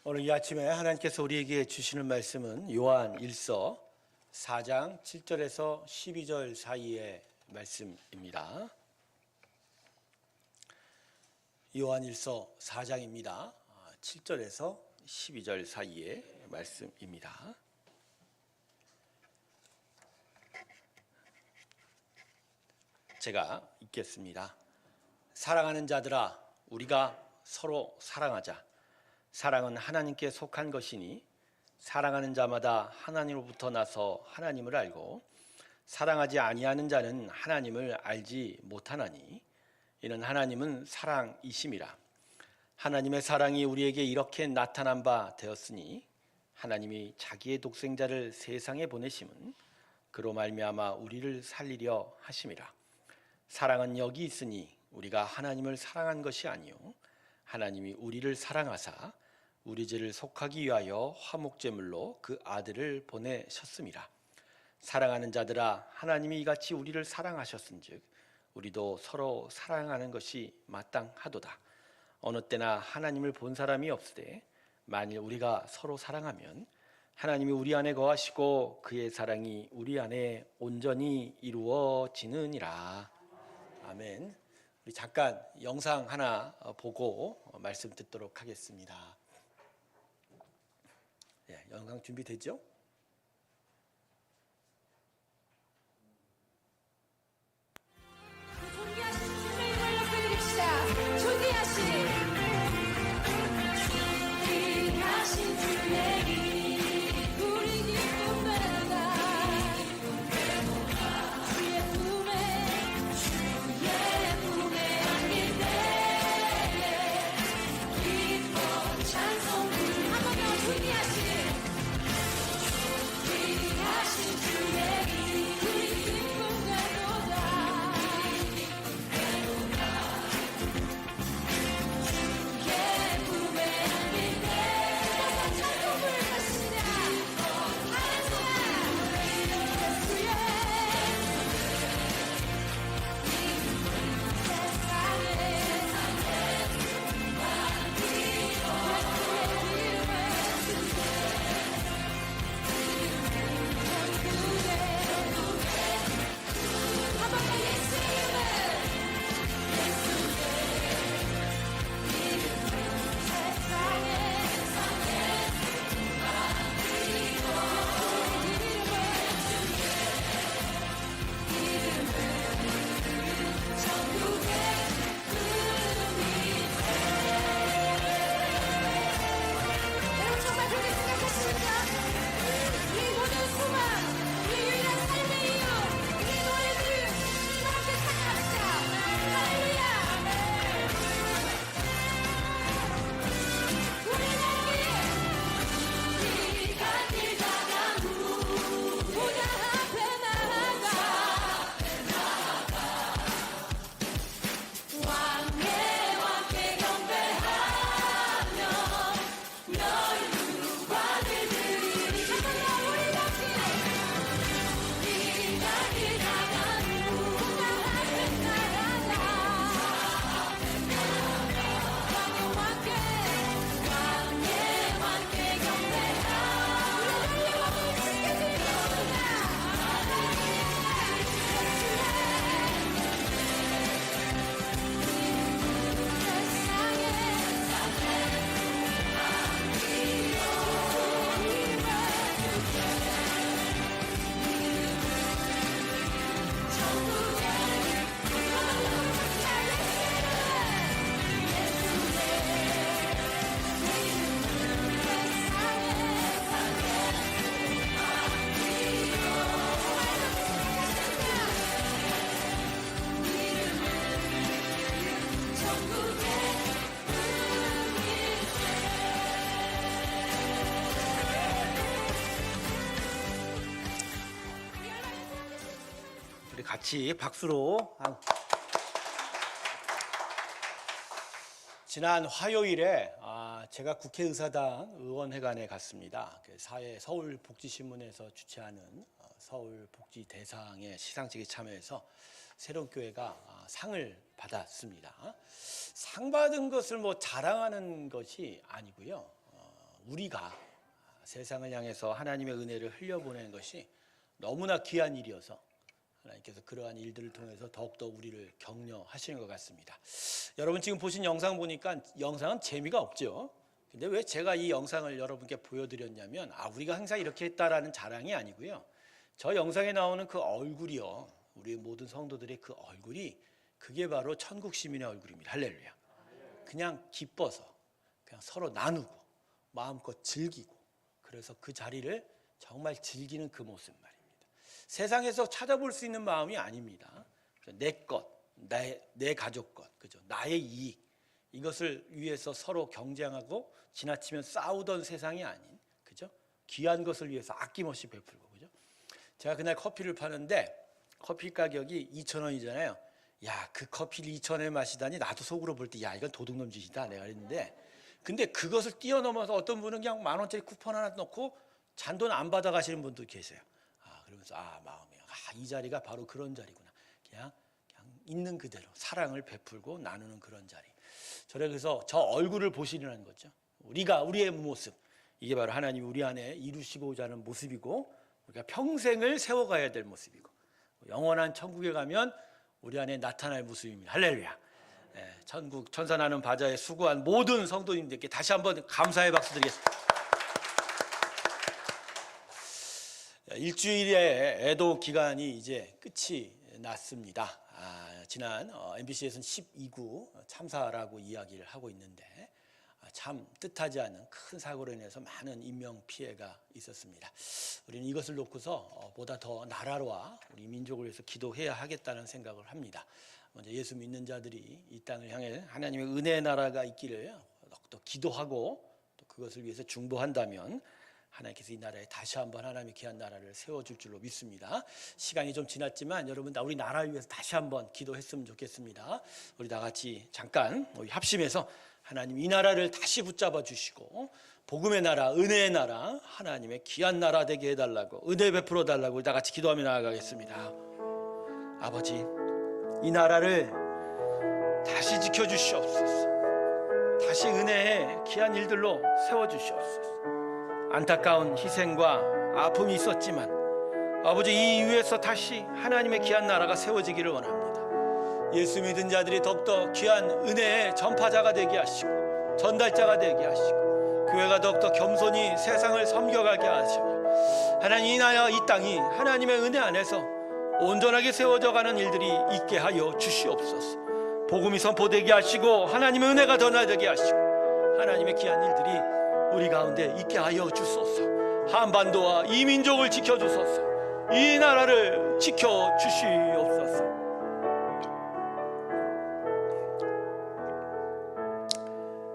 오늘 이 아침에 하나님께서 우리에게 주시는 말씀은 요한 1서 4장 7절에서 12절 사이의 말씀입니다. 요한 1서 4장입니다. 7절에서 12절 사이의 말씀입니다. 제가 읽겠습니다. 사랑하는 자들아, 우리가 서로 사랑하자. 사랑은 하나님께 속한 것이니 사랑하는 자마다 하나님으로부터 나서 하나님을 알고 사랑하지 아니하는 자는 하나님을 알지 못하나니 이는 하나님은 사랑이심이라. 하나님의 사랑이 우리에게 이렇게 나타난 바 되었으니 하나님이 자기의 독생자를 세상에 보내심은 그로 말미암아 우리를 살리려 하심이라. 사랑은 여기 있으니 우리가 하나님을 사랑한 것이 아니요 하나님이 우리를 사랑하사 우리 죄를 속하기 위하여 화목제물로 그 아들을 보내셨음이라. 사랑하는 자들아, 하나님이 이같이 우리를 사랑하셨은즉 우리도 서로 사랑하는 것이 마땅하도다. 어느 때나 하나님을 본 사람이 없으되 만일 우리가 서로 사랑하면 하나님이 우리 안에 거하시고 그의 사랑이 우리 안에 온전히 이루어지느니라. 아멘. 우리 잠깐 영상 하나 보고 말씀 듣도록 하겠습니다. 네, 영상 준비됐죠? 존귀하신 주님의 이름을 높여 드립시다. 존귀하신 주의 이름 우리 기쁨되다. 주의 품에 안길 때에 기뻐 찬송을 한 번 더 존귀하신 주의 이름 우리 기쁨되도다. 우리 같이 박수로. 지난 화요일에 제가 국회의사당 의원회관에 갔습니다. 서울복지신문에서 주최하는 서울복지대상의 시상식에 참여해서 새로운교회가 상을 받았습니다. 상 받은 것을 자랑하는 것이 아니고요. 우리가 세상을 향해서 하나님의 은혜를 흘려보내는 것이 너무나 귀한 일이어서 하나님께서 그러한 일들을 통해서 더욱더 우리를 격려하시는 것 같습니다. 여러분 지금 보신 영상 보니까 영상은 재미가 없죠. 근데 왜 제가 이 영상을 여러분께 보여드렸냐면 우리가 항상 이렇게 했다라는 자랑이 아니고요. 저 영상에 나오는 그 얼굴이요, 우리 모든 성도들의 그 얼굴이 그게 바로 천국 시민의 얼굴입니다. 할렐루야. 그냥 기뻐서 그냥 서로 나누고 마음껏 즐기고, 그래서 그 자리를 정말 즐기는 그 모습 말입니다. 세상에서 찾아볼 수 있는 마음이 아닙니다. 내 것, 내 가족 것, 그죠? 나의 이익, 이것을 위해서 서로 경쟁하고 지나치면 싸우던 세상이 아닌, 그죠? 귀한 것을 위해서 아낌없이 베풀고, 그죠? 제가 그날 커피를 파는데 커피 가격이 2,000원이잖아요. 야, 그 커피를 2,000원에 마시다니, 나도 속으로 볼 때 야, 이건 도둑놈 짓이다 내가 그랬는데, 근데 그것을 뛰어넘어서 어떤 분은 그냥 10,000원짜리 쿠폰 하나 넣고 잔돈 안 받아 가시는 분도 계세요. 그러면서 마음이 이 자리가 바로 그런 자리구나. 그냥 있는 그대로 사랑을 베풀고 나누는 그런 자리. 그래서 저 얼굴을 보시려는 거죠. 우리의 모습, 이게 바로 하나님이 우리 안에 이루시고자 하는 모습이고, 우리가 평생을 세워가야 될 모습이고, 영원한 천국에 가면 우리 안에 나타날 모습입니다. 할렐루야. 천국 천사 나는 바자에 수고한 모든 성도님들께 다시 한번 감사의 박수 드리겠습니다. 일주일의 애도 기간이 이제 끝이 났습니다. 지난 MBC에서는 12구 참사라고 이야기를 하고 있는데, 참 뜻하지 않은 큰 사고로 인해서 많은 인명 피해가 있었습니다. 우리는 이것을 놓고서 보다 더 나라와 우리 민족을 위해서 기도해야 하겠다는 생각을 합니다. 먼저 예수 믿는 자들이 이 땅을 향해 하나님의 은혜의 나라가 있기를 또 기도하고 또 그것을 위해서 중보한다면 하나님께서 이 나라에 다시 한번 하나님의 귀한 나라를 세워줄 줄로 믿습니다. 시간이 좀 지났지만 여러분, 우리 나라를 위해서 다시 한번 기도했으면 좋겠습니다. 우리 다 같이 잠깐 합심해서 하나님 이 나라를 다시 붙잡아 주시고 복음의 나라, 은혜의 나라, 하나님의 귀한 나라 되게 해달라고, 은혜 베풀어 달라고 다 같이 기도하며 나아가겠습니다. 아버지, 이 나라를 다시 지켜주시옵소서. 다시 은혜의 귀한 일들로 세워주시옵소서. 안타까운 희생과 아픔이 있었지만 아버지, 이 이후에서 다시 하나님의 귀한 나라가 세워지기를 원합니다. 예수 믿은 자들이 더욱더 귀한 은혜의 전파자가 되게 하시고 전달자가 되게 하시고 교회가 더욱더 겸손히 세상을 섬겨가게 하시고, 하나님 이 나라 이 땅이 하나님의 은혜 안에서 온전하게 세워져가는 일들이 있게 하여 주시옵소서. 복음이 선포되게 하시고 하나님의 은혜가 전달되게 하시고 하나님의 귀한 일들이 우리 가운데 있게 하여 주소서. 한반도와 이 민족을 지켜주소서. 이 나라를 지켜주시옵소서.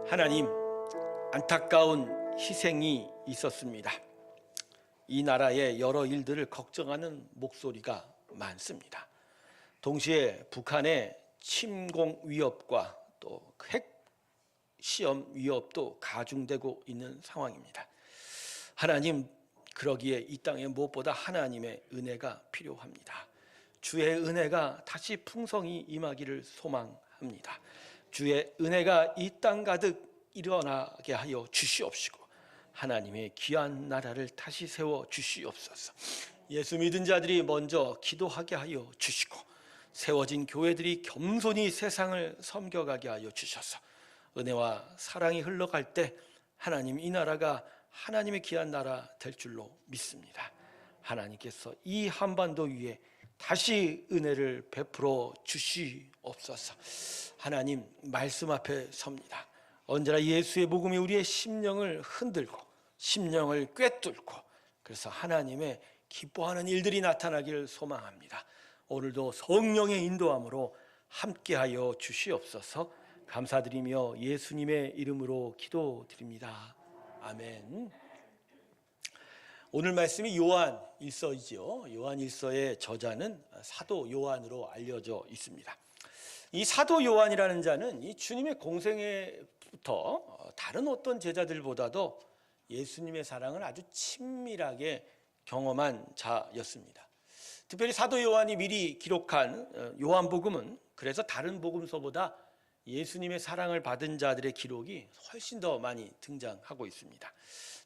하나님, 안타까운 희생이 있었습니다. 이 나라의 여러 일들을 걱정하는 목소리가 많습니다. 동시에 북한의 침공 위협과 또 핵 시험 위협도 가중되고 있는 상황입니다. 하나님, 그러기에 이 땅에 무엇보다 하나님의 은혜가 필요합니다. 주의 은혜가 다시 풍성히 임하기를 소망합니다. 주의 은혜가 이 땅 가득 일어나게 하여 주시옵시고 하나님의 귀한 나라를 다시 세워 주시옵소서. 예수 믿은 자들이 먼저 기도하게 하여 주시고 세워진 교회들이 겸손히 세상을 섬겨가게 하여 주셔서 은혜와 사랑이 흘러갈 때 하나님, 이 나라가 하나님의 귀한 나라 될 줄로 믿습니다. 하나님께서 이 한반도 위에 다시 은혜를 베풀어 주시옵소서. 하나님, 말씀 앞에 섭니다. 언제나 예수의 복음이 우리의 심령을 흔들고 심령을 꿰뚫고, 그래서 하나님의 기뻐하는 일들이 나타나기를 소망합니다. 오늘도 성령의 인도함으로 함께하여 주시옵소서. 감사드리며 예수님의 이름으로 기도드립니다. 아멘. 오늘 말씀이 요한 1서이죠. 요한 1서의 저자는 사도 요한으로 알려져 있습니다. 이 사도 요한이라는 자는 이 주님의 공생애부터 다른 어떤 제자들보다도 예수님의 사랑을 아주 친밀하게 경험한 자였습니다. 특별히 사도 요한이 미리 기록한 요한복음은 그래서 다른 복음서보다 예수님의 사랑을 받은 자들의 기록이 훨씬 더 많이 등장하고 있습니다.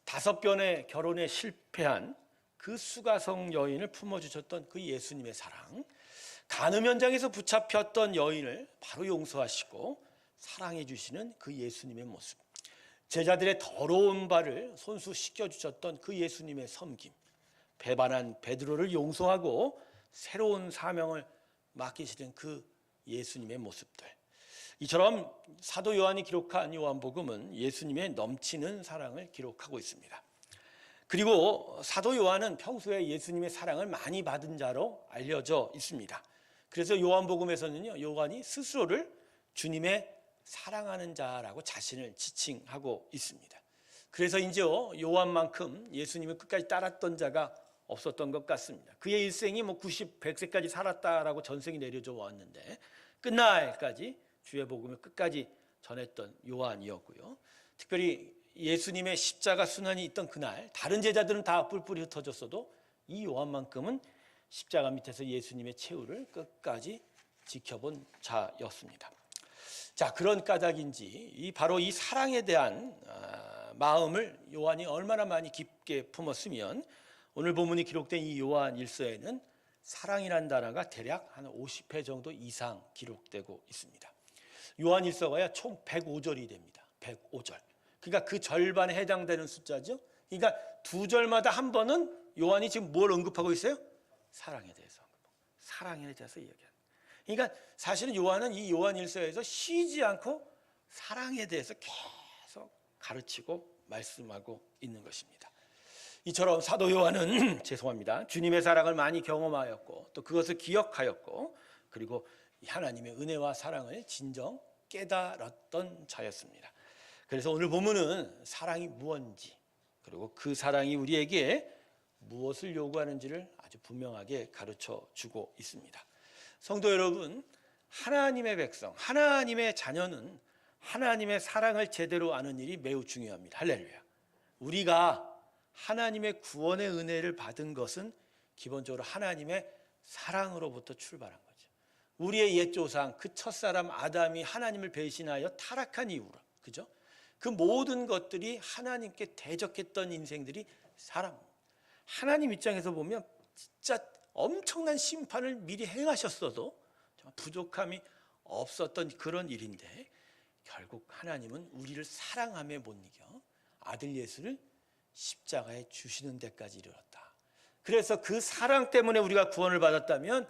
5번의 결혼에 실패한 그 수가성 여인을 품어주셨던 그 예수님의 사랑, 간음 현장에서 붙잡혔던 여인을 바로 용서하시고 사랑해 주시는 그 예수님의 모습, 제자들의 더러운 발을 손수 씻겨주셨던 그 예수님의 섬김, 배반한 베드로를 용서하고 새로운 사명을 맡기시는 그 예수님의 모습들, 이처럼 사도 요한이 기록한 요한복음은 예수님의 넘치는 사랑을 기록하고 있습니다. 그리고 사도 요한은 평소에 예수님의 사랑을 많이 받은 자로 알려져 있습니다. 그래서 요한복음에서는요, 요한이 스스로를 주님의 사랑하는 자라고 자신을 지칭하고 있습니다. 그래서 이제요, 요한만큼 예수님을 끝까지 따랐던 자가 없었던 것 같습니다. 그의 일생이 90, 100세까지 살았다라고 전생이 내려져 왔는데 끝날까지 주의 복음을 끝까지 전했던 요한이었고요. 특별히 예수님의 십자가 순환이 있던 그날 다른 제자들은 다 뿔뿔이 흩어졌어도 이 요한만큼은 십자가 밑에서 예수님의 최후를 끝까지 지켜본 자였습니다. 자, 그런 까닭인지 바로 이 사랑에 대한 마음을 요한이 얼마나 많이 깊게 품었으면 오늘 본문이 기록된 이 요한 1서에는 사랑이라는 단어가 대략 한 50회 정도 이상 기록되고 있습니다. 요한 1서가 총 105절이 됩니다. 105절. 그러니까 그 절반에 해당되는 숫자죠. 그러니까 2절마다 한 번은 요한이 지금 뭘 언급하고 있어요? 사랑에 대해서. 사랑에 대해서 이야기합니다. 그러니까 사실은 요한은 이 요한 1서에서 쉬지 않고 사랑에 대해서 계속 가르치고 말씀하고 있는 것입니다. 이처럼 사도 요한은 죄송합니다. 주님의 사랑을 많이 경험하였고 또 그것을 기억하였고 그리고 하나님의 은혜와 사랑을 진정 깨달았던 자였습니다. 그래서 오늘 본문은 사랑이 무엇인지 그리고 그 사랑이 우리에게 무엇을 요구하는지를 아주 분명하게 가르쳐 주고 있습니다. 성도 여러분, 하나님의 백성, 하나님의 자녀는 하나님의 사랑을 제대로 아는 일이 매우 중요합니다. 할렐루야. 우리가 하나님의 구원의 은혜를 받은 것은 기본적으로 하나님의 사랑으로부터 출발한 거죠. 우리의 옛 조상 그 첫사람 아담이 하나님을 배신하여 타락한 이후로, 그죠? 그 모든 것들이 하나님께 대적했던 인생들이 사람. 하나님 입장에서 보면 진짜 엄청난 심판을 미리 행하셨어도 정말 부족함이 없었던 그런 일인데 결국 하나님은 우리를 사랑함에 못 이겨 아들 예수를 십자가에 주시는 데까지 이르렀다. 그래서 그 사랑 때문에 우리가 구원을 받았다면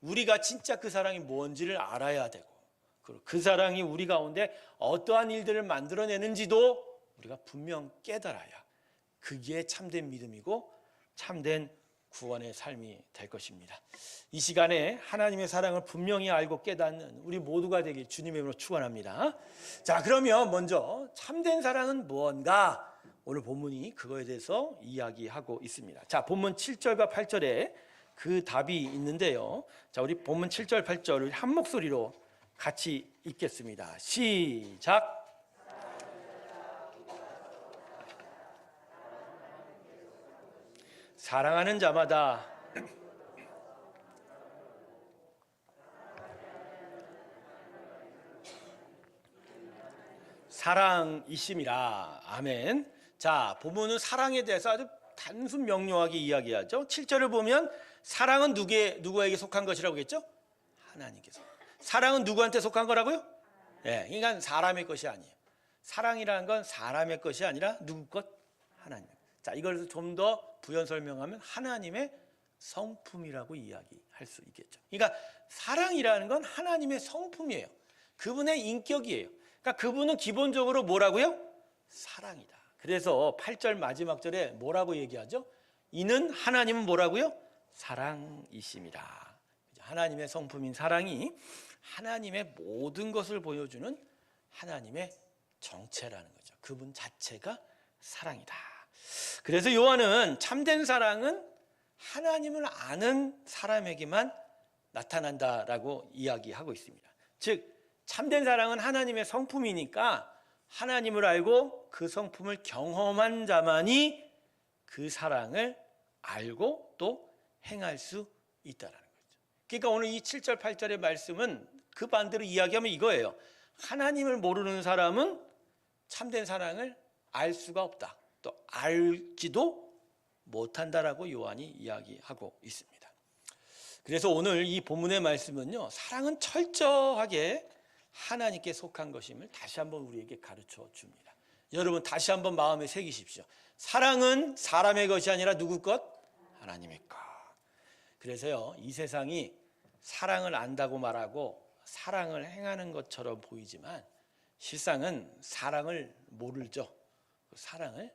우리가 진짜 그 사랑이 뭔지를 알아야 되고 그리고 그 사랑이 우리 가운데 어떠한 일들을 만들어내는지도 우리가 분명 깨달아야 그게 참된 믿음이고 참된 구원의 삶이 될 것입니다. 이 시간에 하나님의 사랑을 분명히 알고 깨닫는 우리 모두가 되길 주님의 이름으로 축원합니다. 자, 그러면 먼저 참된 사랑은 무언가? 오늘 본문이 그거에 대해서 이야기하고 있습니다. 자, 본문 7절과 8절에 그 답이 있는데요. 자, 우리 본문 7절, 8절을 한 목소리로 같이 읽겠습니다. 시작. 사랑하는 자마다 사랑이심이라. 아멘. 자, 본문은 사랑에 대해서 아주 단순 명료하게 이야기하죠. 7절을 보면 사랑은 누구에게 속한 것이라고 했죠? 하나님께서. 사랑은 누구한테 속한 거라고요? 네, 그러니까 사람의 것이 아니에요. 사랑이라는 건 사람의 것이 아니라 누구 것? 하나님. 자, 이걸 좀 더 부연 설명하면 하나님의 성품이라고 이야기할 수 있겠죠. 그러니까 사랑이라는 건 하나님의 성품이에요. 그분의 인격이에요. 그러니까 그분은 기본적으로 뭐라고요? 사랑이다. 그래서 8절 마지막 절에 뭐라고 얘기하죠? 이는 하나님은 뭐라고요? 사랑이심이라. 하나님의 성품인 사랑이 하나님의 모든 것을 보여주는 하나님의 정체라는 거죠. 그분 자체가 사랑이다. 그래서 요한은 참된 사랑은 하나님을 아는 사람에게만 나타난다라고 이야기하고 있습니다. 즉 참된 사랑은 하나님의 성품이니까 하나님을 알고 그 성품을 경험한 자만이 그 사랑을 알고 또 행할 수 있다는 거죠. 그러니까 오늘 이 7절 8절의 말씀은 그 반대로 이야기하면 이거예요. 하나님을 모르는 사람은 참된 사랑을 알 수가 없다. 또 알지도 못한다라고 요한이 이야기하고 있습니다. 그래서 오늘 이 본문의 말씀은요, 사랑은 철저하게 하나님께 속한 것임을 다시 한번 우리에게 가르쳐 줍니다. 여러분 다시 한번 마음에 새기십시오. 사랑은 사람의 것이 아니라 누구 것? 하나님의 것. 그래서요, 이 세상이 사랑을 안다고 말하고 사랑을 행하는 것처럼 보이지만 실상은 사랑을 모르죠. 사랑을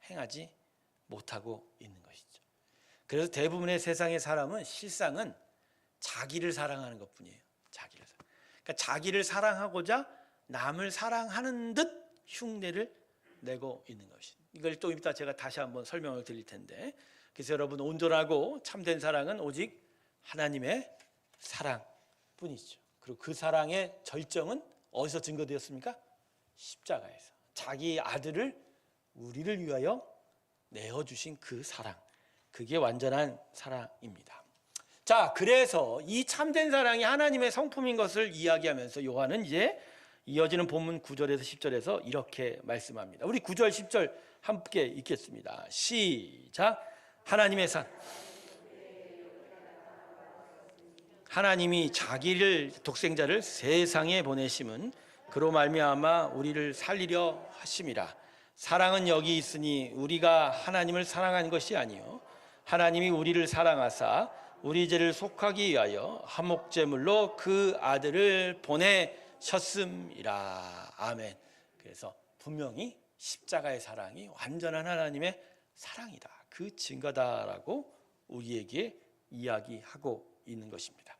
행하지 못하고 있는 것이죠. 그래서 대부분의 세상의 사람은 실상은 자기를 사랑하는 것뿐이에요. 그러니까 자기를 사랑하고자 남을 사랑하는 듯 흉내를 내고 있는 것이. 이걸 또 이따 제가 다시 한번 설명을 드릴 텐데, 그래서 여러분 온전하고 참된 사랑은 오직 하나님의 사랑뿐이죠. 그리고 그 사랑의 절정은 어디서 증거되었습니까? 십자가에서. 자기 아들을 우리를 위하여 내어주신 그 사랑, 그게 완전한 사랑입니다. 자, 그래서 이 참된 사랑이 하나님의 성품인 것을 이야기하면서 요한은 이제 이어지는 본문 9절에서 10절에서 이렇게 말씀합니다. 우리 9절 10절 함께 읽겠습니다. 시작. 하나님이 자기를 독생자를 세상에 보내심은 그로 말미암아 우리를 살리려 하심이라. 사랑은 여기 있으니 우리가 하나님을 사랑한 것이 아니요 하나님이 우리를 사랑하사 우리 죄를 속하기 위하여 한목제물로 그 아들을 보내셨음이라. 아멘. 그래서 분명히 십자가의 사랑이 완전한 하나님의 사랑이다, 그 증거다라고 우리에게 이야기하고 있는 것입니다.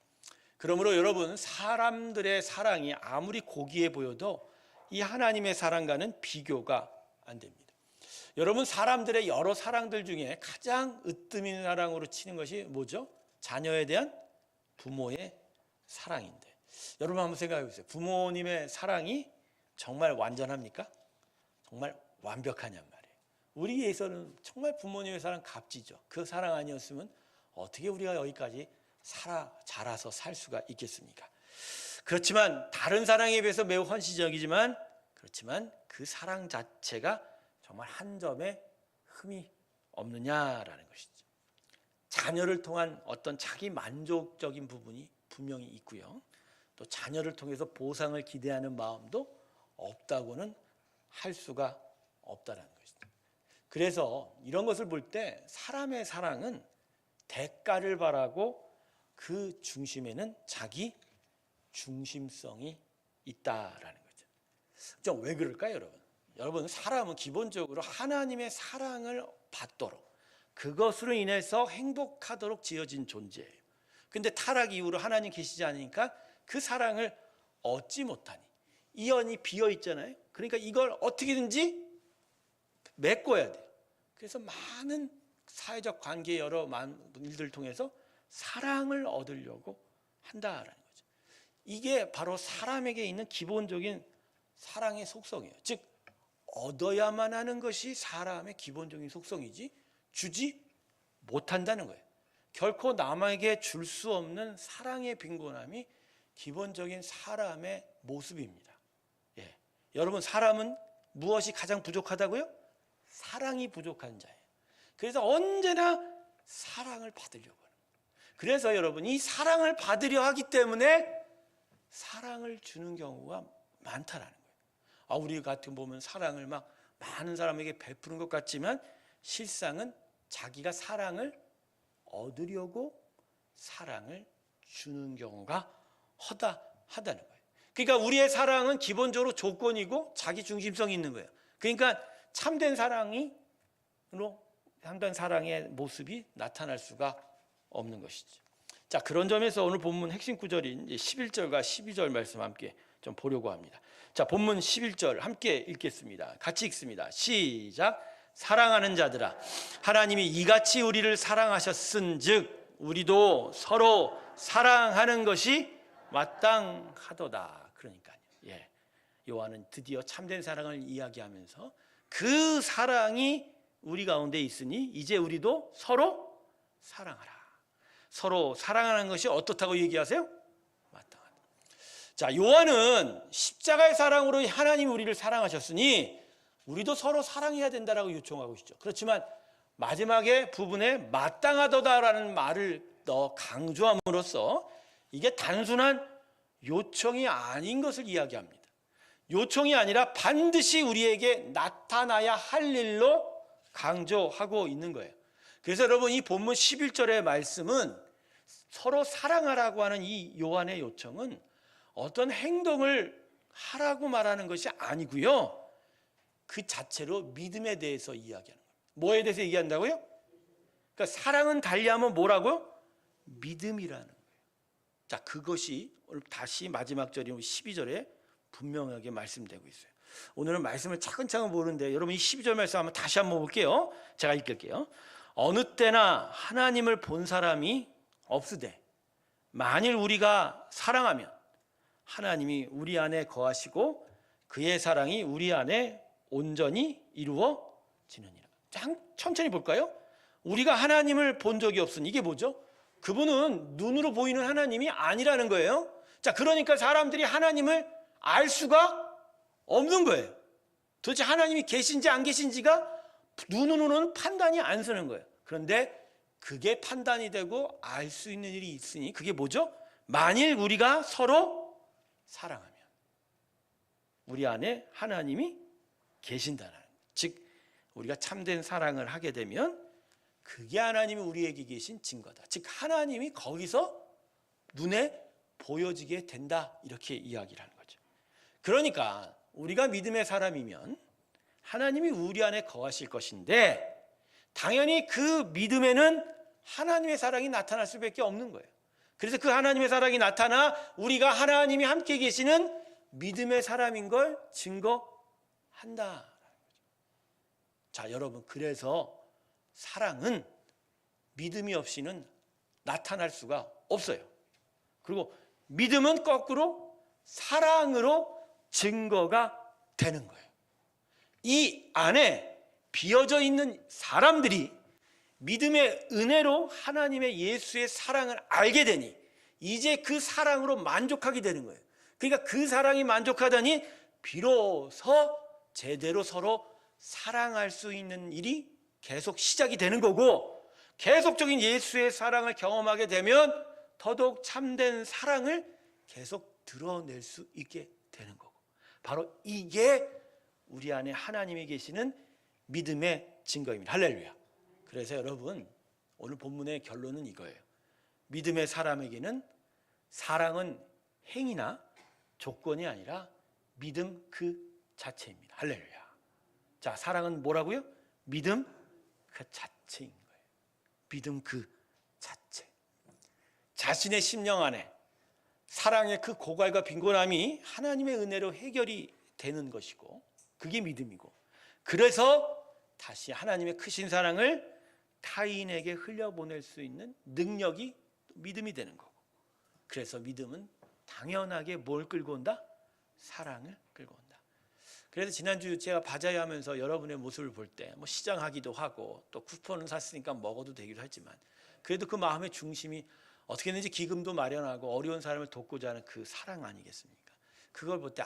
그러므로 여러분, 사람들의 사랑이 아무리 고귀해 보여도 이 하나님의 사랑과는 비교가 안 됩니다. 여러분, 사람들의 여러 사랑들 중에 가장 으뜸인 사랑으로 치는 것이 뭐죠? 자녀에 대한 부모의 사랑인데, 여러분 한번 생각해 보세요. 부모님의 사랑이 정말 완전합니까? 정말 완벽하냔 말이에요. 우리에서는 정말 부모님의 사랑 값지죠. 그 사랑 아니었으면 어떻게 우리가 여기까지 자라서 살 수가 있겠습니까? 그렇지만 다른 사랑에 비해서 매우 헌신적이지만, 그렇지만 그 사랑 자체가 정말 한 점의 흠이 없느냐라는 것이죠. 자녀를 통한 어떤 자기 만족적인 부분이 분명히 있고요, 또 자녀를 통해서 보상을 기대하는 마음도 없다고는 할 수가 없다는 것이죠. 그래서 이런 것을 볼 때 사람의 사랑은 대가를 바라고 그 중심에는 자기 중심성이 있다라는 거죠. 좀 왜 그럴까요, 여러분? 여러분, 사람은 기본적으로 하나님의 사랑을 받도록, 그것으로 인해서 행복하도록 지어진 존재예요. 근데 타락 이후로 하나님 계시지 않으니까 그 사랑을 얻지 못하니 이 연이 비어 있잖아요. 그러니까 이걸 어떻게든지 메꿔야 돼요. 그래서 많은 사회적 관계 여러 일들을 통해서 사랑을 얻으려고 한다라는 거죠. 이게 바로 사람에게 있는 기본적인 사랑의 속성이에요. 즉, 얻어야만 하는 것이 사람의 기본적인 속성이지 주지 못한다는 거예요. 결코 남에게 줄 수 없는 사랑의 빈곤함이 기본적인 사람의 모습입니다. 예. 여러분, 사람은 무엇이 가장 부족하다고요? 사랑이 부족한 자예요. 그래서 언제나 사랑을 받으려고 하는 거예요. 그래서 여러분, 이 사랑을 받으려 하기 때문에 사랑을 주는 경우가 많다라는 거예요. 우리 같은 보면 사랑을 막 많은 사람에게 베푸는 것 같지만 실상은 자기가 사랑을 얻으려고 사랑을 주는 경우가 허다하다는 거예요. 그러니까 우리의 사랑은 기본적으로 조건이고 자기 중심성이 있는 거예요. 그러니까 참된 사랑의 모습이 나타날 수가 없는 것이죠. 자, 그런 점에서 오늘 본문 핵심 구절인 11절과 12절 말씀 함께 좀 보려고 합니다. 자, 본문 11절 함께 읽겠습니다. 같이 읽습니다. 시작. 사랑하는 자들아, 하나님이 이같이 우리를 사랑하셨은즉 우리도 서로 사랑하는 것이 마땅하도다. 그러니까요. 예. 요한은 드디어 참된 사랑을 이야기하면서 그 사랑이 우리 가운데 있으니 이제 우리도 서로 사랑하라. 서로 사랑하는 것이 어떻다고 얘기하세요? 마땅하다. 자, 요한은 십자가의 사랑으로 하나님이 우리를 사랑하셨으니 우리도 서로 사랑해야 된다라고 요청하고 있죠. 그렇지만 마지막에 부분에 마땅하도다라는 말을 더 강조함으로써 이게 단순한 요청이 아닌 것을 이야기합니다. 요청이 아니라 반드시 우리에게 나타나야 할 일로 강조하고 있는 거예요. 그래서 여러분, 이 본문 11절의 말씀은 서로 사랑하라고 하는 이 요한의 요청은 어떤 행동을 하라고 말하는 것이 아니고요, 그 자체로 믿음에 대해서 이야기하는 거예요. 뭐에 대해서 얘기한다고요? 그러니까 사랑은 달리하면 뭐라고요? 믿음이라는 거예요. 자, 그것이 오늘 다시 마지막 절인 12절에 분명하게 말씀되고 있어요. 오늘은 말씀을 차근차근 보는데 여러분, 이 12절 말씀 한번 다시 한번 볼게요. 제가 읽을게요. 어느 때나 하나님을 본 사람이 없으되 만일 우리가 사랑하면 하나님이 우리 안에 거하시고 그의 사랑이 우리 안에 온전히 이루어지느니라. 천천히 볼까요? 우리가 하나님을 본 적이 없으니 이게 뭐죠? 그분은 눈으로 보이는 하나님이 아니라는 거예요. 자, 그러니까 사람들이 하나님을 알 수가 없는 거예요. 도대체 하나님이 계신지 안 계신지가 눈으로는 판단이 안 서는 거예요. 그런데 그게 판단이 되고 알 수 있는 일이 있으니 그게 뭐죠? 만일 우리가 서로 사랑하면 우리 안에 하나님이 계신다는, 즉 우리가 참된 사랑을 하게 되면 그게 하나님이 우리에게 계신 증거다. 즉 하나님이 거기서 눈에 보여지게 된다, 이렇게 이야기를 하는 거죠. 그러니까 우리가 믿음의 사람이면 하나님이 우리 안에 거하실 것인데 당연히 그 믿음에는 하나님의 사랑이 나타날 수밖에 없는 거예요. 그래서 그 하나님의 사랑이 나타나 우리가 하나님이 함께 계시는 믿음의 사람인 걸 증거한다. 자, 여러분, 그래서 사랑은 믿음이 없이는 나타날 수가 없어요. 그리고 믿음은 거꾸로 사랑으로 증거가 되는 거예요. 이 안에 비어져 있는 사람들이 믿음의 은혜로 하나님의 예수의 사랑을 알게 되니 이제 그 사랑으로 만족하게 되는 거예요. 그러니까 그 사랑이 만족하다니 비로소 제대로 서로 사랑할 수 있는 일이 계속 시작이 되는 거고, 계속적인 예수의 사랑을 경험하게 되면 더더욱 참된 사랑을 계속 드러낼 수 있게 되는 거고, 바로 이게 우리 안에 하나님이 계시는 믿음의 증거입니다. 할렐루야. 그래서 여러분, 오늘 본문의 결론은 이거예요. 믿음의 사람에게는 사랑은 행위나 조건이 아니라 믿음 그 자체입니다. 할렐루야. 자, 사랑은 뭐라고요? 믿음 그 자체인 거예요. 믿음 그 자체. 자신의 심령 안에 사랑의 그 고갈과 빈곤함이 하나님의 은혜로 해결이 되는 것이고, 그게 믿음이고, 그래서 다시 하나님의 크신 사랑을 타인에게 흘려보낼 수 있는 능력이 믿음이 되는 거고, 그래서 믿음은 당연하게 뭘 끌고 온다? 사랑을 끌고 온다. 그래서 지난주 제가 바자회 하면서 여러분의 모습을 볼 때 뭐 시장하기도 하고 또 쿠폰을 샀으니까 먹어도 되기도 했지만, 그래도 그 마음의 중심이 어떻게든지 기금도 마련하고 어려운 사람을 돕고자 하는 그 사랑 아니겠습니까? 그걸 볼 때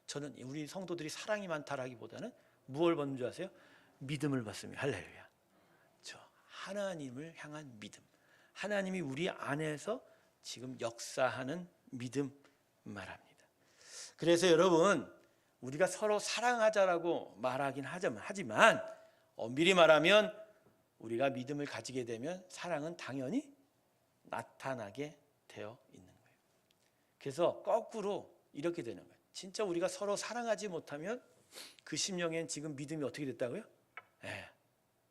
저는 우리 성도들이 사랑이 많다라기보다는 무엇을 받는 줄 아세요? 믿음을 받습니다. 할렐루야. 저 하나님을 향한 믿음, 하나님이 우리 안에서 지금 역사하는 믿음 말합니다. 그래서 여러분, 우리가 서로 사랑하자라고 말하긴 하지만 엄밀히 말하면 우리가 믿음을 가지게 되면 사랑은 당연히 나타나게 되어 있는 거예요. 그래서 거꾸로 이렇게 되는 거예요. 진짜 우리가 서로 사랑하지 못하면 그 심령엔 지금 믿음이 어떻게 됐다고요?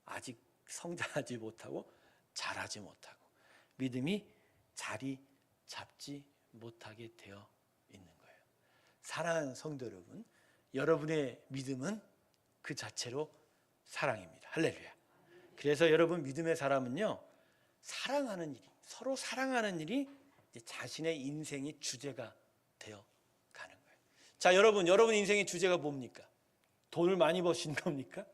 아직 성장하지 못하고 자라지 못하고 믿음이 자리 잡지 못하게 되어 있는 거예요. 사랑하는 성도 여러분, 여러분의 믿음은 그 자체로 사랑입니다. 할렐루야. 그래서 여러분, 믿음의 사람은요, 사랑하는 일이, 서로 사랑하는 일이 이제 자신의 인생의 주제가 되어 가는 거예요. 자, 여러분 인생의 주제가 뭡니까? 돈을 많이 버시는 겁니까?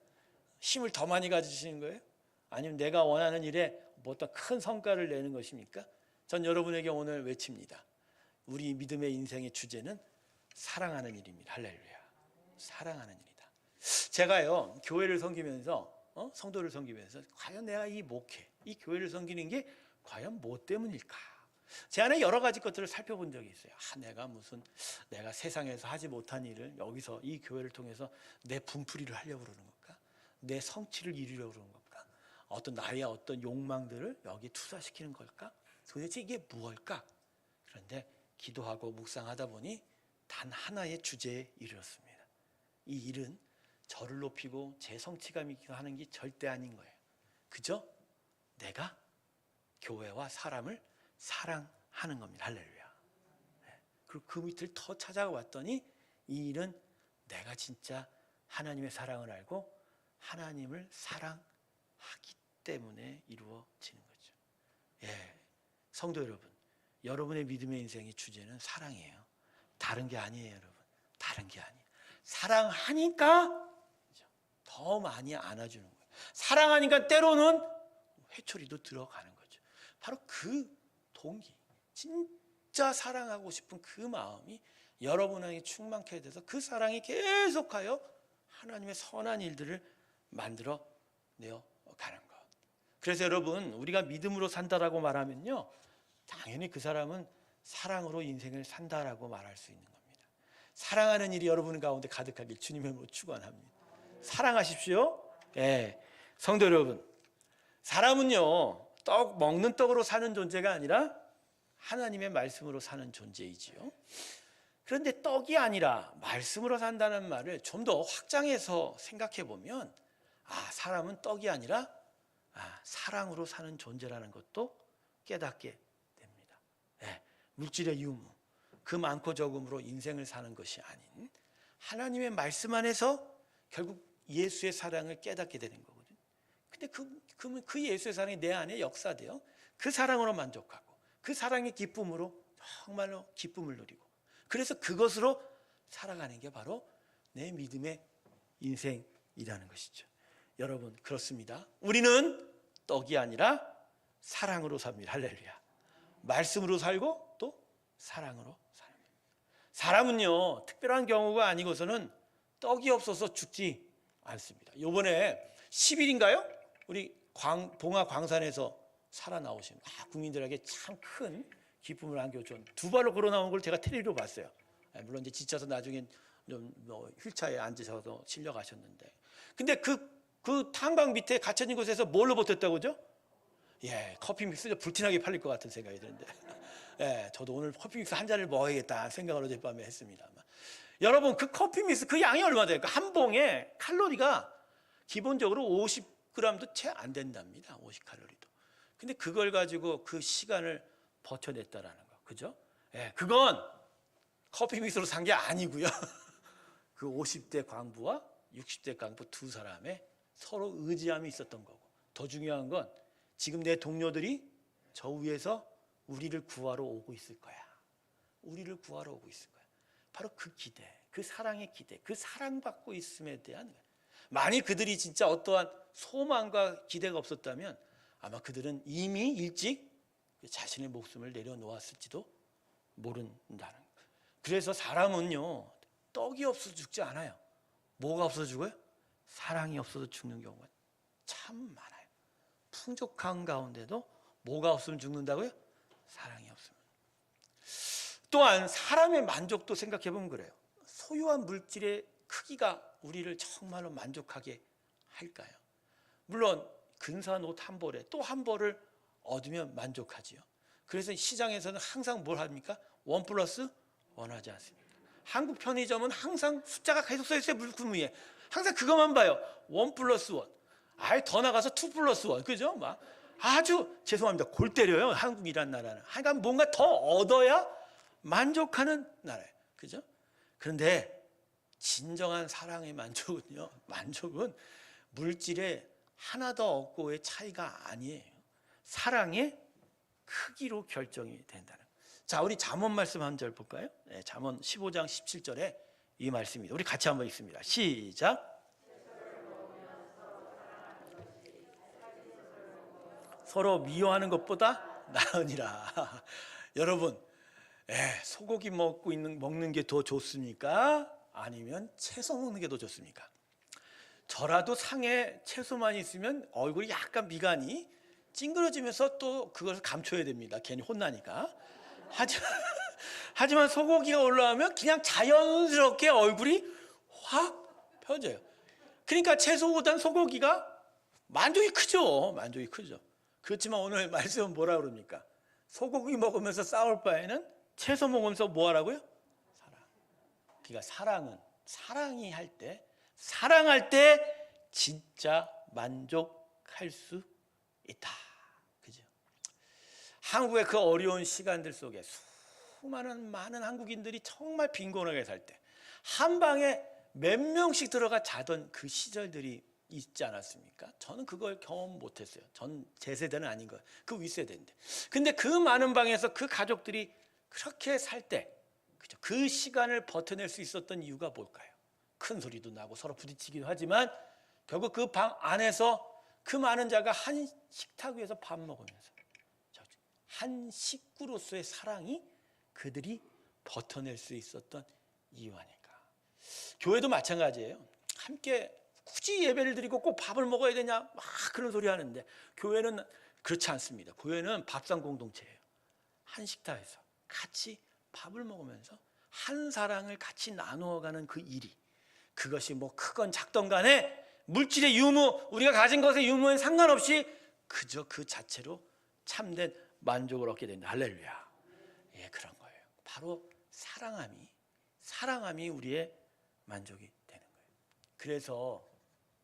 힘을 더 많이 가지시는 거예요? 아니면 내가 원하는 일에 뭐 어떤 큰 성과를 내는 것입니까? 전 여러분에게 오늘 외칩니다. 우리 믿음의 인생의 주제는 사랑하는 일입니다. 할렐루야. 사랑하는 일이다. 제가요 교회를 섬기면서 성도를 섬기면서 과연 내가 이 목회, 이 교회를 섬기는 게 과연 뭐 때문일까? 제 안에 여러 가지 것들을 살펴본 적이 있어요. 내가 세상에서 하지 못한 일을 여기서 이 교회를 통해서 내 분풀이를 하려고 그러는 걸까? 내 성취를 이루려고 그러는 걸까? 나의 어떤 욕망들을 여기 투사시키는 걸까? 도대체 이게 무엇일까? 그런데 기도하고 묵상하다 보니 단 하나의 주제에 이르렀습니다. 이 일은 저를 높이고 제 성취감이기도 하는 게 절대 아닌 거예요. 그저 내가 교회와 사람을 사랑하는 겁니다. 할렐루야. 그리고 그 밑을 더 찾아가 봤더니 이 일은 내가 진짜 하나님의 사랑을 알고 하나님을 사랑하기 때문에 이루어지는 거죠. 성도 여러분, 여러분의 믿음의 인생의 주제는 사랑이에요. 다른 게 아니에요, 여러분. 다른 게 아니에요. 사랑하니까 더 많이 안아주는 거예요. 사랑하니까 때로는 회초리도 들어가는 거죠. 바로 그 동기, 진짜 사랑하고 싶은 그 마음이 여러분에게 충만케 돼서 그 사랑이 계속하여 하나님의 선한 일들을 만들어 내어 가는 것. 그래서 여러분, 우리가 믿음으로 산다라고 말하면요, 당연히 그 사람은 사랑으로 인생을 산다라고 말할 수 있는 겁니다. 사랑하는 일이 여러분 가운데 가득하길 주님의 이름으로 축원합니다. 사랑하십시오. 성도 여러분, 사람은요 떡 먹는 떡으로 사는 존재가 아니라 하나님의 말씀으로 사는 존재이지요. 그런데 떡이 아니라 말씀으로 산다는 말을 좀 더 확장해서 생각해 보면 사람은 떡이 아니라 사랑으로 사는 존재라는 것도 깨닫게 됩니다. 물질의 유무, 그 많고 적음으로 인생을 사는 것이 아닌 하나님의 말씀 안에서 결국 예수의 사랑을 깨닫게 되는 거거든요. 근데 그 예수의 사랑이 내 안에 역사되어 그 사랑으로 만족하고 그 사랑의 기쁨으로 정말로 기쁨을 누리고 그래서 그것으로 살아가는 게 바로 내 믿음의 인생이라는 것이죠. 여러분, 그렇습니다. 우리는 떡이 아니라 사랑으로 삽니다. 할렐루야. 말씀으로 살고 또 사랑으로 사는 거예요. 사람은요 특별한 경우가 아니고서는 떡이 없어서 죽지 않습니다. 이번에 10일인가요? 우리 봉화 광산에서 살아나오신 국민들에게 참 큰 기쁨을 안겨준 두 발로 걸어 나온 걸 제가 텔레비로 봤어요. 물론 이제 지쳐서 나중에 좀 휠체어에 앉으셔서 실려가셨는데, 근데 그 탄광 밑에 갇혀진 곳에서 뭘로 버텼다고죠? 커피 믹스 불티나게 팔릴 것 같은 생각이 드는데, 저도 오늘 커피 믹스 한 잔을 먹어야겠다 생각을 어젯밤에 했습니다. 여러분, 그 커피 믹스 그 양이 얼마 될까? 한 봉에 칼로리가 기본적으로 50g도 채 안 된답니다. 50칼로리도. 근데 그걸 가지고 그 시간을 버텨냈다라는 거, 그죠? 그건 커피 믹스로 산 게 아니고요. 그 50대 광부와 60대 광부 두 사람의 서로 의지함이 있었던 거고, 더 중요한 건 지금 내 동료들이 저 위에서 우리를 구하러 오고 있을 거야. 우리를 구하러 오고 있을 거야. 바로 그 기대, 그 사랑의 기대, 그 사랑받고 있음에 대한, 만일 그들이 진짜 어떠한 소망과 기대가 없었다면 아마 그들은 이미 일찍 자신의 목숨을 내려놓았을지도 모른다는 거예요. 그래서 사람은요 떡이 없어서 죽지 않아요. 뭐가 없어서 죽어요? 사랑이 없어서 죽는 경우가 참 많아요. 풍족한 가운데도 뭐가 없으면 죽는다고요? 사랑이 없으면. 또한 사람의 만족도 생각해 보면 그래요. 소유한 물질의 크기가 우리를 정말로 만족하게 할까요? 물론 근사한 옷 한 벌에 또 한 벌을 얻으면 만족하지요. 그래서 시장에서는 항상 뭘 합니까? 1+1 하지 않습니까? 한국 편의점은 항상 숫자가 계속 써 있어요. 물품 위에 항상 그것만 봐요. 1+1. 아예 더 나가서 2+1. 그죠? 막 아주 죄송합니다. 골 때려요. 한국이란 나라는. 하여간 뭔가 더 얻어야 만족하는 나라예요. 그죠? 그런데 진정한 사랑의 만족은요, 만족은 물질에 하나 더 얻고의 차이가 아니에요. 사랑의 크기로 결정이 된다는 거예요. 자, 우리 잠언 말씀 한 절 볼까요? 잠언 15장 17절에 이 말씀입니다. 우리 같이 한번 읽습니다. 시작. 서로 미워하는 것보다 나으니라. 여러분, 소고기 먹는 게 더 좋습니까? 아니면 채소 먹는 게 더 좋습니까? 저라도 상에 채소만 있으면 얼굴이 약간 미간이 찡그러지면서 또 그걸 감춰야 됩니다. 괜히 혼나니까. 하지만 소고기가 올라오면 그냥 자연스럽게 얼굴이 확 펴져요. 그러니까 채소보단 소고기가 만족이 크죠. 만족이 크죠. 그렇지만 오늘 말씀은 뭐라 그럽니까? 소고기 먹으면서 싸울 바에는 채소 먹으면서 뭐 하라고요? 사랑. 그러니까 사랑할 때 진짜 만족할 수 있다. 그죠? 한국의 그 어려운 시간들 속에 많은 한국인들이 정말 빈곤하게 살 때 한 방에 몇 명씩 들어가 자던 그 시절들이 있지 않았습니까? 저는 그걸 경험 못했어요. 제 세대는 아닌 거예요. 그 윗세대인데. 근데 그 많은 방에서 그 가족들이 그렇게 살 때, 그죠? 그 시간을 버텨낼 수 있었던 이유가 뭘까요? 큰 소리도 나고 서로 부딪히기도 하지만 결국 그 방 안에서 그 많은 자가 한 식탁 위에서 밥 먹으면서 한 식구로서의 사랑이 그들이 버텨낼 수 있었던 이유 아닐까. 교회도 마찬가지예요. 함께 굳이 예배를 드리고 꼭 밥을 먹어야 되냐 막 그런 소리 하는데 교회는 그렇지 않습니다. 교회는 밥상 공동체예요. 한 식탁에서 같이 밥을 먹으면서 한 사랑을 같이 나누어가는 그 일이, 그것이 뭐 크건 작던 간에 물질의 유무, 우리가 가진 것의 유무에 상관없이 그저 그 자체로 참된 만족을 얻게 된다. 할렐루야. 예, 그런 거예요. 바로 사랑함이 우리의 만족이 되는 거예요. 그래서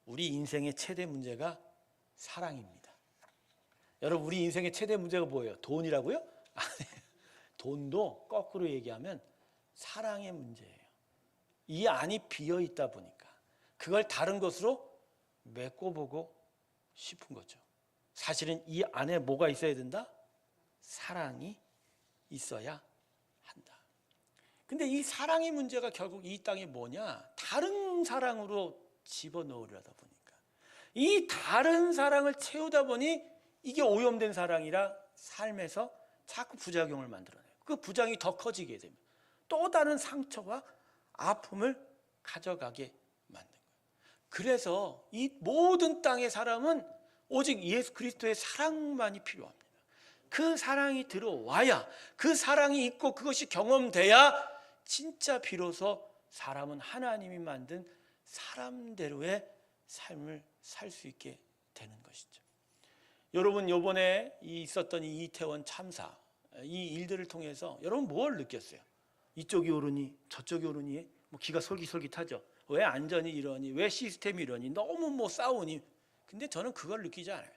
우리 인생의 최대 문제가 사랑입니다. 여러분, 우리 인생의 최대 문제가 뭐예요? 돈이라고요? 아니에요. 돈도 거꾸로 얘기하면 사랑의 문제예요. 이 안이 비어 있다 보니까 그걸 다른 것으로 메꿔보고 싶은 거죠. 사실은 이 안에 뭐가 있어야 된다? 사랑이 있어야 한다. 근데 이 사랑의 문제가 결국 이 땅에 뭐냐? 다른 사랑으로 집어넣으려다 보니까 이 다른 사랑을 채우다 보니 이게 오염된 사랑이라 삶에서 자꾸 부작용을 만들어내요. 그 부작용이 더 커지게 되면 또 다른 상처와 아픔을 가져가게 만든 거예요. 그래서 이 모든 땅의 사람은 오직 예수 그리스도의 사랑만이 필요합니다. 그 사랑이 들어와야, 그 사랑이 있고 그것이 경험돼야 진짜 비로소 사람은 하나님이 만든 사람대로의 삶을 살 수 있게 되는 것이죠. 여러분, 이번에 있었던 이 이태원 참사, 이 일들을 통해서 여러분 뭘 느꼈어요? 이쪽이 옳으니 저쪽이 옳으니 뭐 기가 솔깃솔깃하죠. 왜 안전이 이러니, 왜 시스템이 이러니, 너무 뭐 싸우니. 근데 저는 그걸 느끼지 않아요.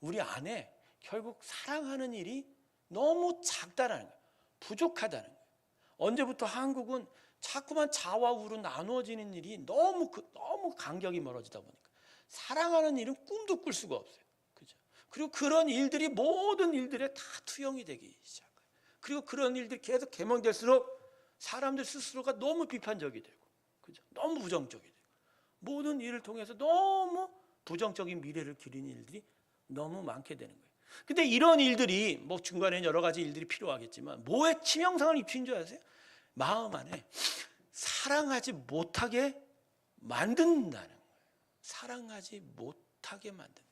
우리 안에 결국 사랑하는 일이 너무 작다라는 거예요. 부족하다는 거예요. 언제부터 한국은 자꾸만 좌와 우로 나누어지는 일이 너무 간격이 멀어지다 보니까 사랑하는 일은 꿈도 꿀 수가 없어요. 그죠? 그리고 그런 일들이 모든 일들에 다 투영이 되기 시작해요. 그리고 그런 일들이 계속 계명될수록 사람들 스스로가 너무 비판적이 되고, 그죠? 너무 부정적이 되고, 모든 일을 통해서 너무 부정적인 미래를 기리는 일들이 너무 많게 되는 거예요. 근데 이런 일들이 뭐 중간에 여러 가지 일들이 필요하겠지만 뭐에 치명상을 입힌 줄 아세요? 마음 안에 사랑하지 못하게 만든다는 거예요. 사랑하지 못하게 만든다.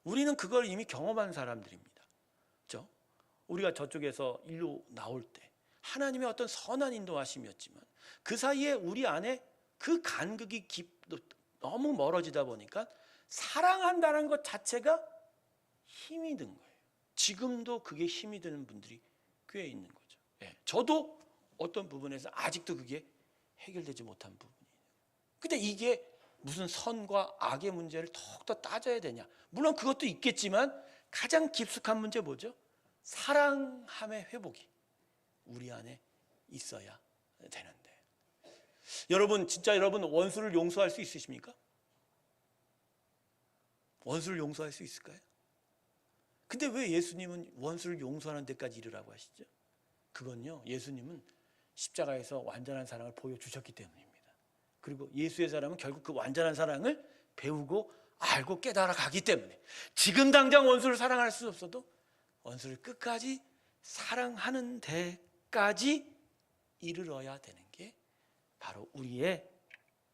우리는 그걸 이미 경험한 사람들입니다. 그렇죠? 우리가 저쪽에서 일로 나올 때 하나님의 어떤 선한 인도하심이었지만 그 사이에 우리 안에 그 간극이 너무 멀어지다 보니까 사랑한다는 것 자체가 힘이 든 거예요. 지금도 그게 힘이 드는 분들이 꽤 있는 거죠. 예, 저도 어떤 부분에서 아직도 그게 해결되지 못한 부분이에요. 근데 이게 무슨 선과 악의 문제를 더욱더 따져야 되냐? 물론 그것도 있겠지만 가장 깊숙한 문제 뭐죠? 사랑함의 회복이 우리 안에 있어야 되는데, 여러분 진짜 여러분 원수를 용서할 수 있으십니까? 원수를 용서할 수 있을까요? 근데 왜 예수님은 원수를 용서하는 데까지 이르라고 하시죠? 그건요, 예수님은 십자가에서 완전한 사랑을 보여주셨기 때문입니다. 그리고 예수의 사랑은 결국 그 완전한 사랑을 배우고 알고 깨달아 가기 때문에 지금 당장 원수를 사랑할 수 없어도 원수를 끝까지 사랑하는 데까지 때까지 이르러야 되는 게 바로 우리의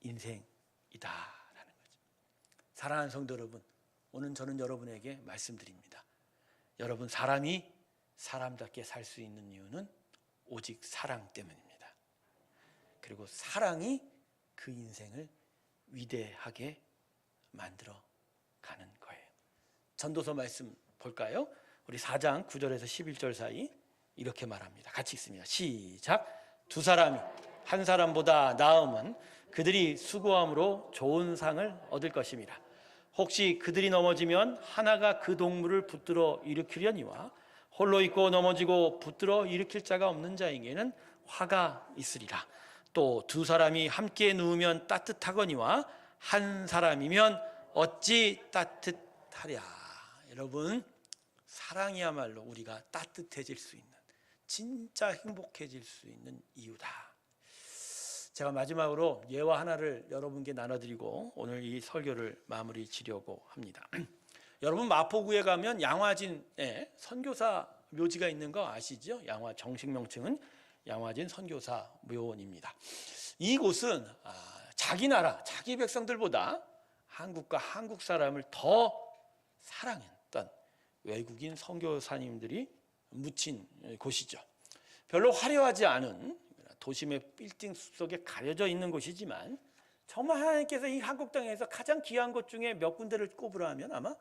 인생이다라는 거죠. 사랑하는 성도 여러분, 오늘 저는 여러분에게 말씀드립니다. 여러분, 사람이 사람답게 살 수 있는 이유는 오직 사랑 때문입니다. 그리고 사랑이 그 인생을 위대하게 만들어 가는 거예요. 전도서 말씀 볼까요? 우리 4장 9절에서 11절 사이 이렇게 말합니다. 같이 읽습니다. 시작. 두 사람이 한 사람보다 나음은 그들이 수고함으로 좋은 상을 얻을 것임이라. 혹시 그들이 넘어지면 하나가 그 동물을 붙들어 일으키려니와 홀로 있고 넘어지고 붙들어 일으킬 자가 없는 자에게는 화가 있으리라. 또 두 사람이 함께 누우면 따뜻하거니와 한 사람이면 어찌 따뜻하랴. 여러분, 사랑이야말로 우리가 따뜻해질 수 있는, 진짜 행복해질 수 있는 이유다. 제가 마지막으로 예화 하나를 여러분께 나눠드리고 오늘 이 설교를 마무리 지려고 합니다. 여러분, 마포구에 가면 양화진에 선교사 묘지가 있는 거 아시죠? 정식 명칭은 양화진 선교사 묘원입니다. 이곳은 자기 나라, 자기 백성들보다 한국과 한국 사람을 더 사랑했던 외국인 선교사님들이 묻힌 곳이죠. 별로 화려하지 않은 도심의 빌딩 속에 가려져 있는 곳이지만 정말 하나님께서 이 한국 땅에서 가장 귀한 것 중에 몇 군데를 꼽으라 하면 아마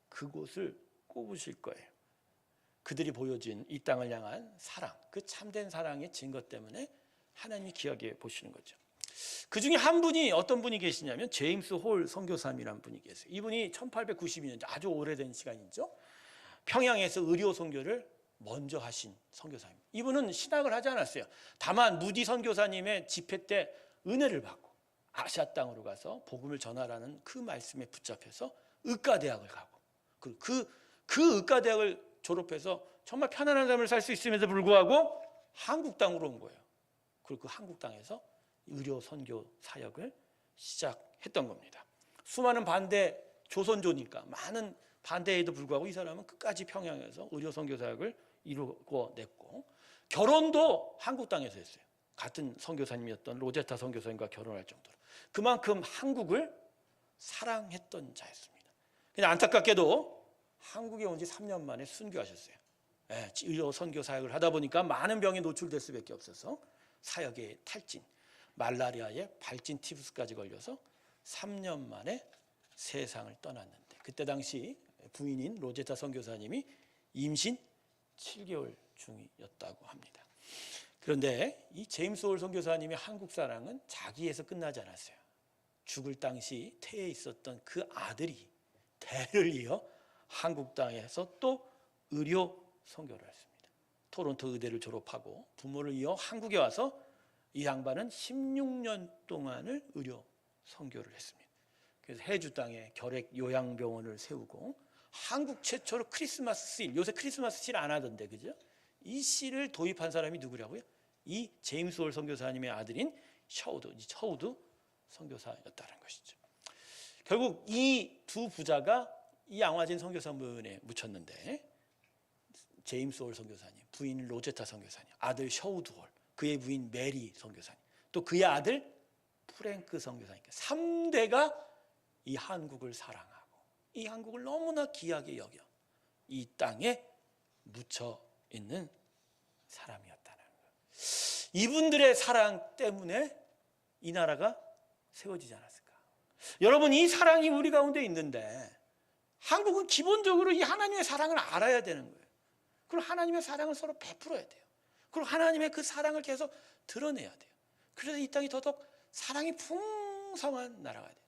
그곳을 꼽으실 거예요. 그들이 보여준 이 땅을 향한 사랑, 그 참된 사랑의 증거 때문에 하나님이 귀하게 보시는 거죠. 그 중에 한 분이, 어떤 분이 계시냐면 제임스 홀 선교사님이라는 분이 계세요. 이분이 1892년, 아주 오래된 시간이죠. 평양에서 의료 선교를 먼저 하신 선교사입니다. 이분은 신학을 하지 않았어요. 다만 무디 선교사님의 집회 때 은혜를 받고 아시아 땅으로 가서 복음을 전하라는 그 말씀에 붙잡혀서 의과대학을 가고, 그 의과대학을 졸업해서 정말 편안한 삶을 살 수 있음에도 불구하고 한국 땅으로 온 거예요. 그리고 그 한국 땅에서 의료 선교 사역을 시작했던 겁니다. 수많은 반대, 조선조니까 많은 반대에도 불구하고 이 사람은 끝까지 평양에서 의료 선교 사역을 이루어냈고, 결혼도 한국 땅에서 했어요. 같은 선교사님이었던 로제타 선교사님과 결혼할 정도로 그만큼 한국을 사랑했던 자였습니다. 그냥 안타깝게도 한국에 온 지 3년 만에 순교하셨어요. 의료 선교 사역을 하다 보니까 많은 병에 노출될 수밖에 없어서 사역의 탈진, 말라리아에 발진 티푸스까지 걸려서 3년 만에 세상을 떠났는데, 그때 당시 부인인 로제타 선교사님이 임신 7개월 중이었다고 합니다. 그런데 이 제임스 홀 선교사님의 한국 사랑은 자기에서 끝나지 않았어요. 죽을 당시 태에 있었던 그 아들이 대를 이어 한국 땅에서 또 의료 선교를 했습니다. 토론토 의대를 졸업하고 부모를 이어 한국에 와서 이 양반은 16년 동안을 의료 선교를 했습니다. 그래서 해주 땅에 결핵 요양병원을 세우고 한국 최초로 크리스마스 실, 요새 크리스마스 실 안 하던데, 그죠? 이 실을 도입한 사람이 누구라고요? 이 제임스 홀 선교사님의 아들인 셔우드 선교사였다는 것이죠. 결국 이 두 부자가 이 양화진 선교사문에 묻혔는데, 제임스 홀 선교사님, 부인 로제타 선교사님, 아들 셔우드 홀, 그의 부인 메리 선교사님, 또 그의 아들 프랭크 선교사님, 3대가 이 한국을 사랑하고 이 한국을 너무나 귀하게 여겨 이 땅에 묻혀 있는 사람이었다는 거예요. 이분들의 사랑 때문에 이 나라가 세워지지 않았을까? 여러분, 이 사랑이 우리 가운데 있는데 한국은 기본적으로 이 하나님의 사랑을 알아야 되는 거예요. 그리고 하나님의 사랑을 서로 베풀어야 돼요. 그리고 하나님의 그 사랑을 계속 드러내야 돼요. 그래서 이 땅이 더더욱 사랑이 풍성한 나라가 돼요.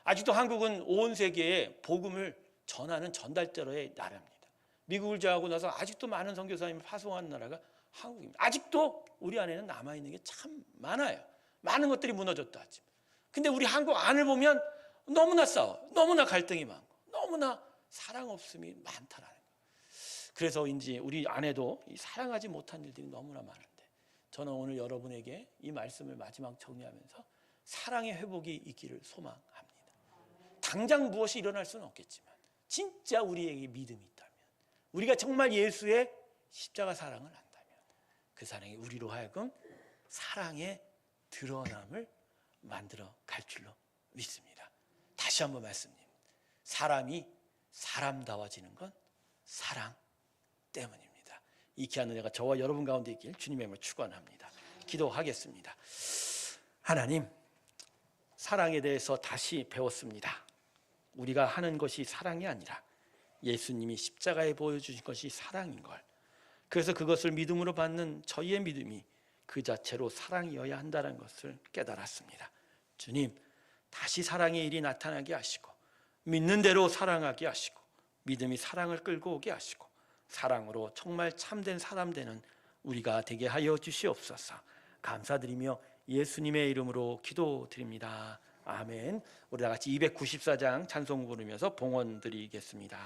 아직도 한국은 온 세계에 복음을 전하는 전달자로의 나라입니다. 미국을 제하고 나서 아직도 많은 선교사님을 파송하는 나라가 한국입니다. 아직도 우리 안에는 남아있는 게 참 많아요. 많은 것들이 무너졌다 하지만, 근데 우리 한국 안을 보면 너무나 싸워, 너무나 갈등이 많고 너무나 사랑 없음이 많다라는 거예요. 그래서인지 우리 안에도 이 사랑하지 못한 일들이 너무나 많은데, 저는 오늘 여러분에게 이 말씀을 마지막 정리하면서 사랑의 회복이 있기를 소망합니다. 당장 무엇이 일어날 수는 없겠지만 진짜 우리에게 믿음이 있다면, 우리가 정말 예수의 십자가 사랑을 안다면 그 사랑이 우리로 하여금 사랑의 드러남을 만들어 갈 줄로 믿습니다. 다시 한번 말씀드립니다. 사람이 사람다워지는 건 사랑 때문입니다. 이 귀한 은혜가 저와 여러분 가운데 있길 주님의 이름으로 축원합니다. 기도하겠습니다. 하나님, 사랑에 대해서 다시 배웠습니다. 우리가 하는 것이 사랑이 아니라 예수님이 십자가에 보여주신 것이 사랑인 걸, 그래서 그것을 믿음으로 받는 저희의 믿음이 그 자체로 사랑이어야 한다는 것을 깨달았습니다. 주님, 다시 사랑의 일이 나타나게 하시고 믿는 대로 사랑하게 하시고 믿음이 사랑을 끌고 오게 하시고 사랑으로 정말 참된 사람 되는 우리가 되게 하여 주시옵소서. 감사드리며 예수님의 이름으로 기도드립니다. 아멘. 우리 다 같이 294장 찬송 부르면서 봉헌 드리겠습니다.